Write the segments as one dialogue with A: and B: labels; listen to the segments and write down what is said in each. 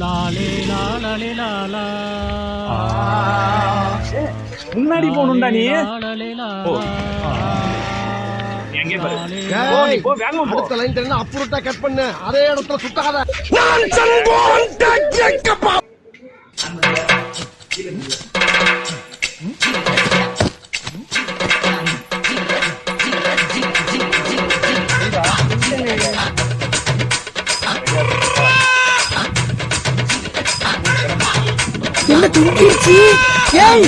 A: லாலே லாலே லாலா
B: முன்னாடி போகணும்டா நீ. எங்கே பாரு. நீ போ, வேகமா போ.
C: அடுத்த லைன் தெரியும் அப்புறட்டா கட் பண்ணு. அதே இடத்துல சுத்தாத. என்ன தூக்கிடுச்சு? ஏய்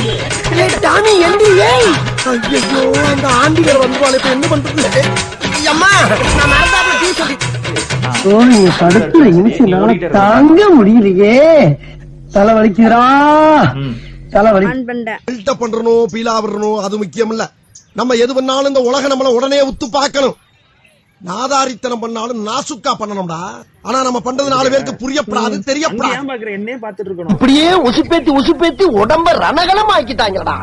C: டாமி எந்தி. ஏய் ஐயோ அந்த ஆண்டிகள் வந்துவாள். இப்ப என்ன பண்றது? அம்மா நான் மறந்தாப்புல டீ சொல்லி நீங்க படுத்துற நிமிஷம் தாங்க முடியலையே. தலை வலிக்குதுடா. தலை வலி பில்டப் பண்றணும், பீலா விடணும், அது முக்கியம் இல்ல. நம்ம எது பண்ணாலும் இந்த உலக நம்மள உடனே உத்து பார்க்கணும். நாதாரித்தனம் பண்ணாலும் நாசுக்கா பண்ணணும்டா. ஆனா நம்ம பண்றது 4 பேருக்கு புரியப்படாது, தெரியப்படாது.
B: ஏன் பாக்குற? என்னையே பாத்துட்டு இருக்கணும்.
C: அப்படியே உசுப்பேத்தி உடம்ப ரணகலம் ஆக்கிட்டாங்கடா.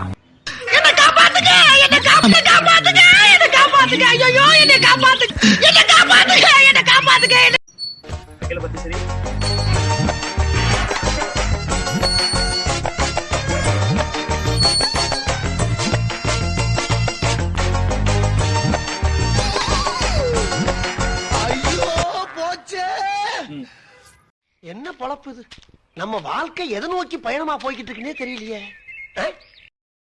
C: என்ன காப்பாத்துங்க, என்ன காப்பாத்துங்க, என்ன காப்பாத்துங்க. ஐயோ என்ன காப்பாத்துங்க, என்ன காப்பாத்துங்க, என்ன காப்பாத்துங்க.
B: கையில பத்தி சரி.
C: என்ன பொழப்பு இது? நம்ம வாழ்க்கை எதை நோக்கி பயணமா போய்கிட்டு இருக்குன்னே தெரியலையே.